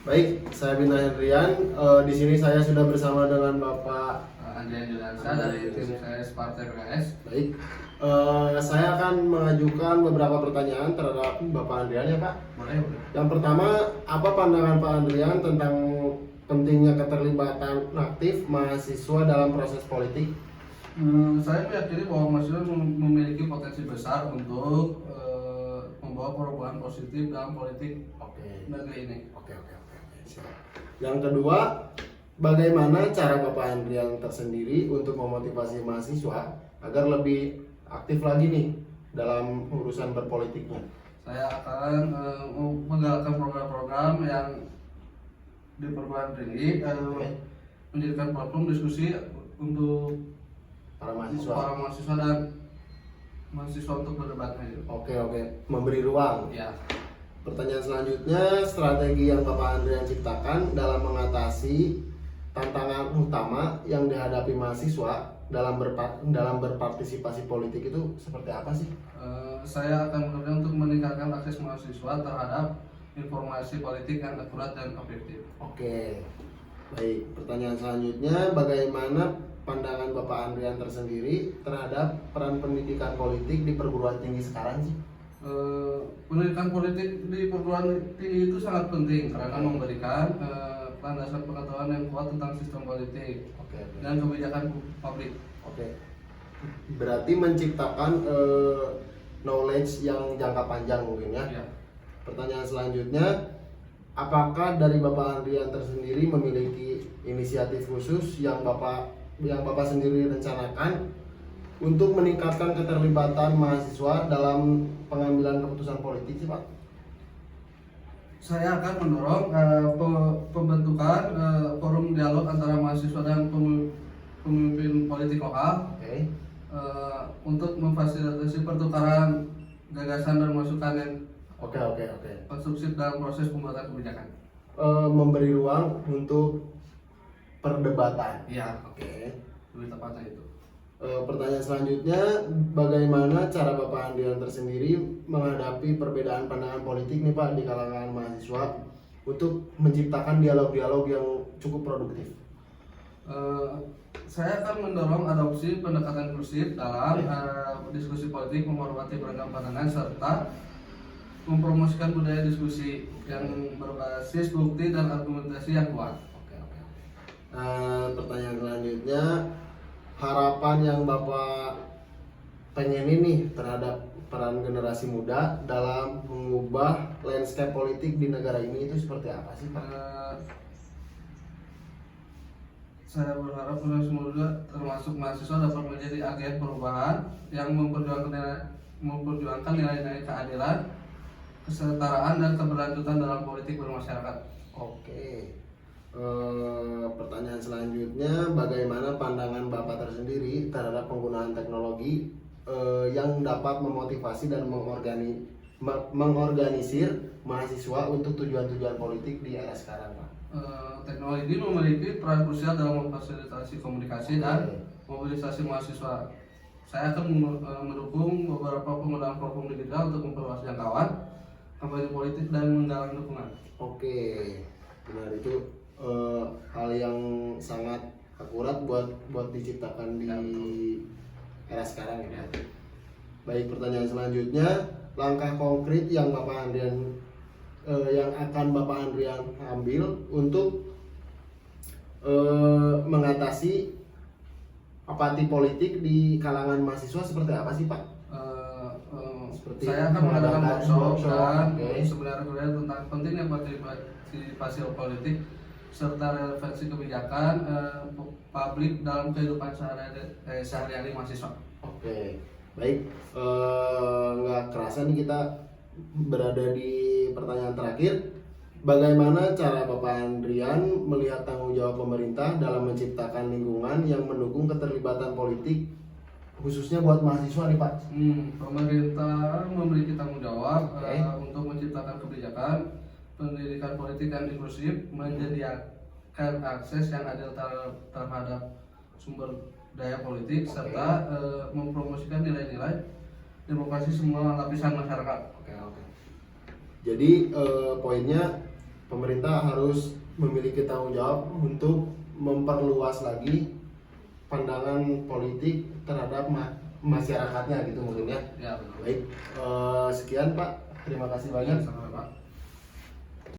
Baik, saya Bina Hendrian. Di sini saya sudah bersama dengan Bapak Andrian Juliansa dari tim saya Partai PKS. Baik, saya akan mengajukan beberapa pertanyaan terhadap Bapak Andrian ya Pak. Boleh. Yang pertama, apa pandangan Pak Andrian tentang pentingnya keterlibatan aktif mahasiswa dalam proses politik? Saya meyakini bahwa mahasiswa memiliki potensi besar untuk membawa perubahan positif dalam politik negeri ini. Oke. Siap. Yang kedua, bagaimana cara Bapak Andrian tersendiri untuk memotivasi mahasiswa agar lebih aktif lagi nih dalam urusan berpolitiknya? Saya akan menggalakkan program-program yang di perguruan tinggi, menjadikan platform diskusi untuk Para para mahasiswa. mahasiswa dan mahasiswa untuk berdebat. Oke, memberi ruang. Ya. Pertanyaan selanjutnya, strategi yang Bapak Andrian ciptakan dalam mengatasi tantangan utama yang dihadapi mahasiswa dalam berpartisipasi politik itu seperti apa sih? Saya akan bekerja untuk meningkatkan akses mahasiswa terhadap informasi politik yang akurat dan objektif. Oke, baik. Pertanyaan selanjutnya, bagaimana pandangan Bapak Andrian tersendiri terhadap peran pendidikan politik di perguruan tinggi sekarang sih? Pendidikan politik di perguruan tinggi itu sangat penting karena memberikan landasan pengetahuan yang kuat tentang sistem politik dan kebijakan publik. Oke. Berarti menciptakan knowledge yang jangka panjang mungkin ya. Ya. Pertanyaan selanjutnya, apakah dari Bapak Andrian tersendiri memiliki inisiatif khusus yang Bapak sendiri rencanakan untuk meningkatkan keterlibatan mahasiswa dalam pengambilan keputusan politik sih Pak? Saya akan mendorong pembentukan forum dialog antara mahasiswa dan pemimpin politik lokal. Oke. Untuk memfasilitasi pertukaran gagasan dan masukan yang Oke. konstruktif dalam proses pembuatan kebijakan. Memberi ruang untuk perdebatan. Iya, Oke. lebih tepatnya itu. Pertanyaan selanjutnya, bagaimana cara Bapak Andrian tersendiri menghadapi perbedaan pandangan politik nih Pak di kalangan mahasiswa untuk menciptakan dialog-dialog yang cukup produktif? Saya akan mendorong adopsi pendekatan inklusif dalam diskusi politik, menghormati beragam pandangan serta mempromosikan budaya diskusi yang berbasis bukti dan argumentasi yang kuat. Oke. Pertanyaan selanjutnya, harapan yang Bapak pengen ini terhadap peran generasi muda dalam mengubah landscape politik di negara ini itu seperti apa sih Pak? Saya berharap generasi muda termasuk mahasiswa dapat menjadi agen perubahan yang memperjuangkan nilai-nilai keadilan, kesetaraan dan keberlanjutan dalam politik bermasyarakat. Oke. Pertanyaan selanjutnya, bagaimana pandangan Bapak tersendiri terhadap penggunaan teknologi yang dapat memotivasi dan mengorganisir mahasiswa untuk tujuan-tujuan politik di era sekarang Pak? Teknologi memiliki peran krusial dalam memfasilitasi komunikasi dan mobilisasi mahasiswa. Saya akan mendukung beberapa penggunaan platform digital untuk memperluas jangkauan kampanye politik dan menggalang dukungan. Oke, benar itu hal yang sangat akurat buat diciptakan di era sekarang ya. Baik, pertanyaan selanjutnya, langkah konkret yang akan Bapak Andrian ambil untuk mengatasi apati politik di kalangan mahasiswa seperti apa sih Pak? Seperti Saya akan mengadakan workshop dan okay. seminar-seminar tentang pentingnya partisipasi politik serta relevansi kebijakan publik dalam kehidupan sehari-hari mahasiswa. Oke, baik. Nggak kerasa nih kita berada di pertanyaan terakhir. Bagaimana cara Bapak Andrian melihat tanggung jawab pemerintah dalam menciptakan lingkungan yang mendukung keterlibatan politik khususnya buat mahasiswa nih Pak? Pemerintah memiliki tanggung jawab untuk menciptakan kebijakan pendidikan politik yang inklusif, menyediakan akses yang adil terhadap sumber daya politik, serta mempromosikan nilai-nilai demokrasi semua lapisan masyarakat. Jadi poinnya pemerintah harus memiliki tanggung jawab untuk memperluas lagi pandangan politik terhadap masyarakatnya gitu mungkin ya. Ya, betul. Baik, sekian Pak. Terima kasih banyak. Sama, Pak.